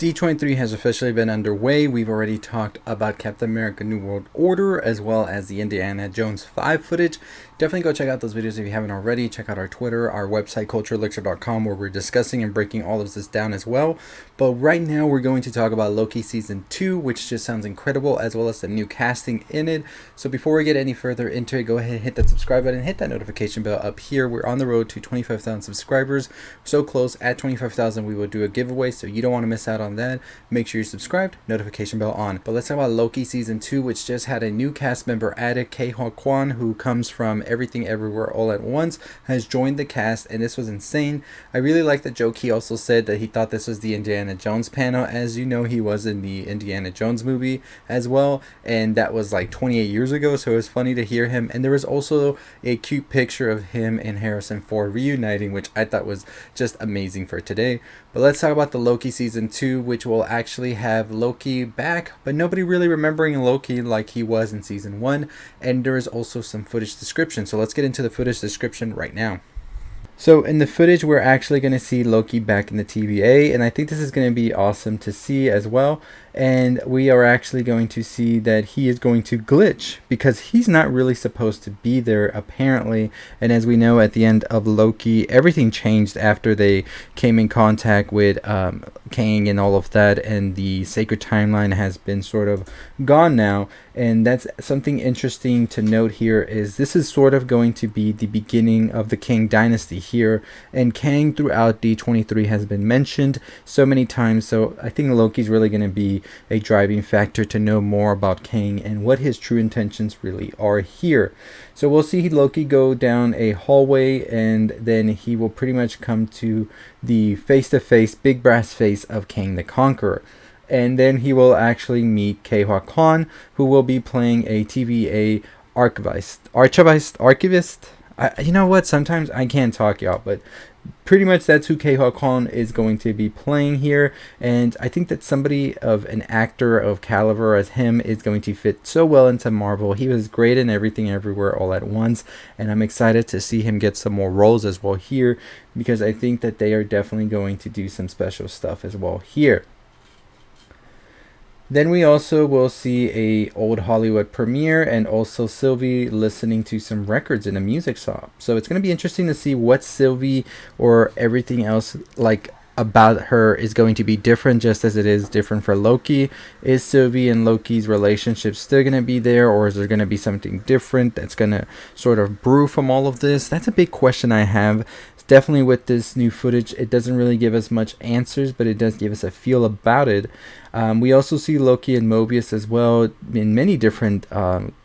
D23 has officially been underway. We've already talked about Captain America New World Order as well as the Indiana Jones 5 footage. Definitely go check out those videos if you haven't already. Check out our Twitter, our website, cultureelixir.com, where we're discussing and breaking all of this down as well. But right now we're going to talk about Loki Season 2, which just sounds incredible, as well as the new casting in it. So before we get any further into it, go ahead and hit that subscribe button, hit that notification bell up here. We're on the road to 25,000 subscribers. So close. At 25,000 we will do a giveaway, so you don't want to miss out on that. Make sure you're subscribed, notification bell on. But let's talk about Loki Season 2, which just had a new cast member added. Huy Quan, who comes from Everything Everywhere All at Once, has joined the cast, and this was insane. I really like that Joe Key also said that he thought this was the Indiana Jones panel. As you know, he was in the Indiana Jones movie as well, and that was like 28 years ago, so it was funny to hear him. And there was also a cute picture of him and Harrison Ford reuniting, which I thought was just amazing for today. But let's talk about the Loki Season 2, which will actually have Loki back, but nobody really remembering Loki like he was in Season 1. And there is also some footage description. So let's get into the footage description right now. So in the footage, we're actually going to see Loki back in the TVA, and I think this is going to be awesome to see as well. And we are actually going to see that he is going to glitch because he's not really supposed to be there apparently. And as we know, at the end of Loki, everything changed after they came in contact with Kang and all of that, and the sacred timeline has been sort of gone now. And that's something interesting to note here, is this is sort of going to be the beginning of the Kang dynasty here, and Kang throughout D23 has been mentioned so many times. So I think Loki's really going to be a driving factor to know more about Kang and what his true intentions really are here. So we'll see Loki go down a hallway, and then he will pretty much come to the face-to-face big brass face of Kang the Conqueror. And then he will actually meet Huy Quan, who will be playing a TVA archivist. You know what? Sometimes I can't talk, y'all, but pretty much that's who Huy Quan is going to be playing here. And I think that somebody of an actor of caliber as him is going to fit so well into Marvel. He was great in Everything Everywhere All at Once, and I'm excited to see him get some more roles as well here, because I think that they are definitely going to do some special stuff as well here. Then we also will see a old Hollywood premiere, and also Sylvie listening to some records in a music shop. So it's going to be interesting to see what Sylvie or everything else like about her is going to be different, just as it is different for Loki. Is Sylvie and Loki's relationship still going to be there, or is there going to be something different that's going to sort of brew from all of this? That's a big question I have. Definitely with this new footage, it doesn't really give us much answers, but it does give us a feel about it. We also see Loki and Mobius as well in many different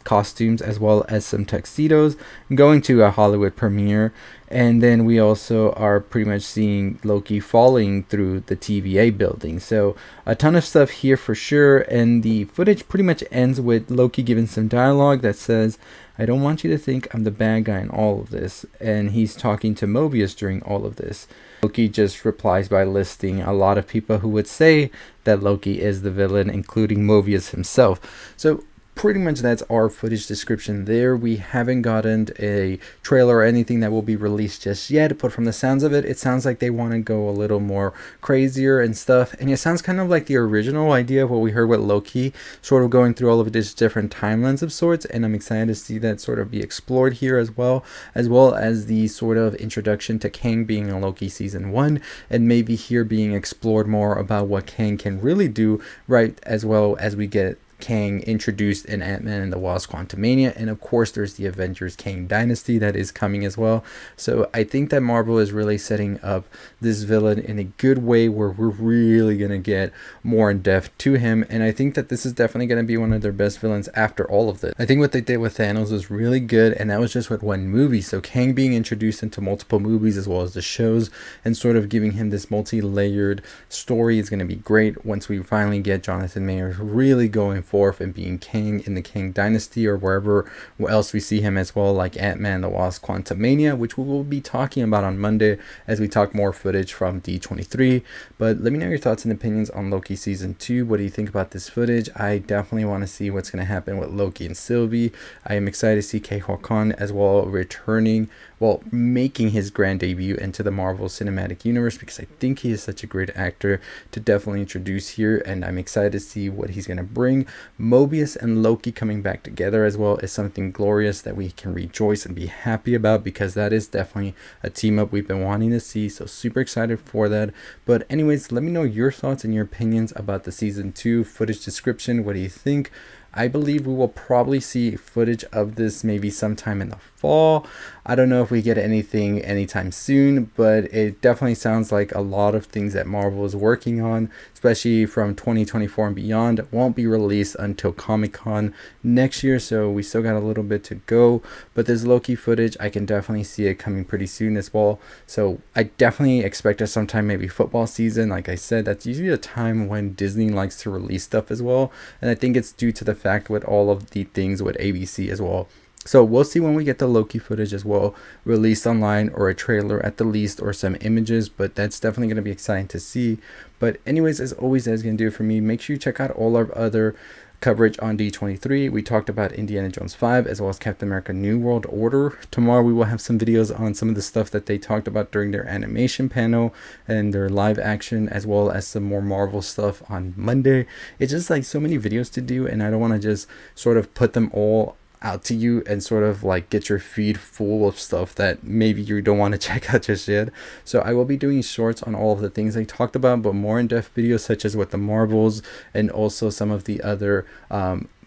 costumes, as well as some tuxedos, going to a Hollywood premiere. And then we also are pretty much seeing Loki falling through the TVA building. So a ton of stuff here for sure. And the footage pretty much ends with Loki giving some dialogue that says, "I don't want you to think I'm the bad guy in all of this." And he's talking to Mobius during all of this. Loki just replies by listing a lot of people who would say that Loki is the villain, including Mobius himself. So pretty much that's our footage description there. We haven't gotten a trailer or anything that will be released just yet, but from the sounds of it, it sounds like they want to go a little more crazier and stuff. And it sounds kind of like the original idea of what we heard with Loki, sort of going through all of these different timelines of sorts. And I'm excited to see that sort of be explored here as well as the sort of introduction to Kang being in Loki Season 1, and maybe here being explored more about what Kang can really do, right, as well as we get Kang introduced in Ant-Man and the Wasp: Quantumania. And of course there's the Avengers Kang dynasty that is coming as well. So I think that Marvel is really setting up this villain in a good way, where we're really going to get more in depth to him. And I think that this is definitely going to be one of their best villains after all of this. I think what they did with Thanos was really good, and that was just with one movie. So Kang being introduced into multiple movies as well as the shows, and sort of giving him this multi-layered story is going to be great once we finally get Jonathan Majors really going forth and being Kang in the Kang Dynasty or wherever else we see him as well, like Ant-Man and the Wasp Quantumania, which we will be talking about on Monday as we talk more footage from D23. But let me know your thoughts and opinions on Loki Season 2. What do you think about this footage? I definitely want to see what's going to happen with Loki and Sylvie. I am excited to see Huy Quan as well returning, well, making his grand debut into the Marvel Cinematic Universe, because I think he is such a great actor to definitely introduce here, and I'm excited to see what he's going to bring. Mobius and Loki coming back together as well is something glorious that we can rejoice and be happy about, because that is definitely a team up we've been wanting to see, so super excited for that. But anyways, let me know your thoughts and your opinions about the Season 2 footage description. What do you think? I believe we will probably see footage of this maybe sometime in the fall. I don't know if we get anything anytime soon, but it definitely sounds like a lot of things that Marvel is working on, especially from 2024 and beyond, won't be released until Comic-Con next year, so we still got a little bit to go. But this Loki footage, I can definitely see it coming pretty soon as well, so I definitely expect it sometime maybe football season. Like I said, that's usually a time when Disney likes to release stuff as well, and I think it's due to the fact with all of the things with ABC as well. So we'll see when we get the Loki footage as well released online, or a trailer at the least, or some images, but that's definitely going to be exciting to see. But anyways, as always, that's going to do it for me. Make sure you check out all our other coverage on D23. We talked about Indiana Jones 5 as well as Captain America New World Order. Tomorrow we will have some videos on some of the stuff that they talked about during their animation panel and their live action, as well as some more Marvel stuff on Monday. It's just like so many videos to do, and I don't want to just sort of put them all out to you and sort of like get your feed full of stuff that maybe you don't want to check out just yet. So I will be doing shorts on all of the things I talked about, but more in-depth videos such as with the Marvels and also some of the other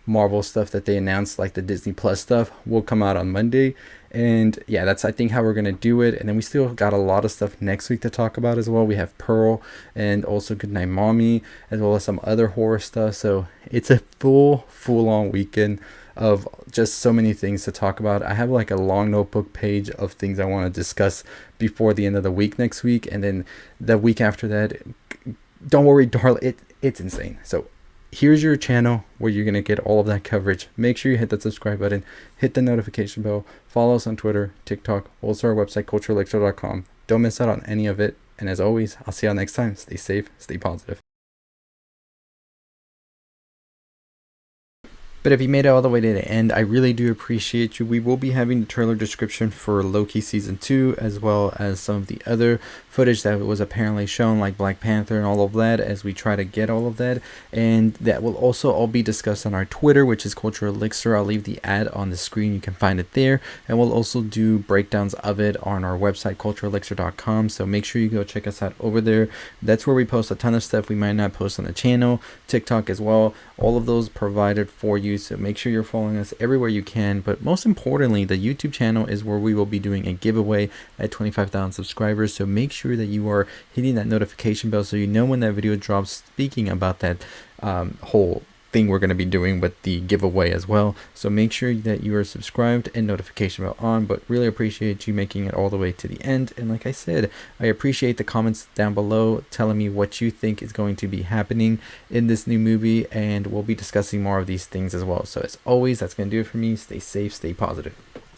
Marvel stuff that they announced, like the Disney Plus stuff, will come out on Monday. And yeah, that's I think how we're gonna do it. And then we still got a lot of stuff next week to talk about as well. We have Pearl and also Goodnight Mommy, as well as some other horror stuff. So it's a full on weekend of just so many things to talk about. I have like a long notebook page of things I want to discuss before the end of the week next week, and then the week after that, don't worry darling, it's insane. So here's your channel where you're going to get all of that coverage. Make sure you hit that subscribe button, hit the notification bell, follow us on Twitter, TikTok, also our website culturelixir.com. Don't miss out on any of it, and as always, I'll see y'all next time. Stay safe, stay positive. But if you made it all the way to the end, I really do appreciate you. We will be having the trailer description for Loki Season 2, as well as some of the other footage that was apparently shown, like Black Panther and all of that, as we try to get all of that. And that will also all be discussed on our Twitter, which is Culture Elixir. I'll leave the ad on the screen. You can find it there. And we'll also do breakdowns of it on our website, culturelixir.com. So make sure you go check us out over there. That's where we post a ton of stuff we might not post on the channel, TikTok as well. All of those provided for you. So make sure you're following us everywhere you can. But most importantly, the YouTube channel is where we will be doing a giveaway at 25,000 subscribers. So make sure that you are hitting that notification bell so you know when that video drops, speaking about that whole thing we're going to be doing with the giveaway as well. So make sure that you are subscribed and notification bell on. But really appreciate you making it all the way to the end. And like I said, I appreciate the comments down below telling me what you think is going to be happening in this new movie, and we'll be discussing more of these things as well. So as always, that's going to do it for me. Stay safe, stay positive.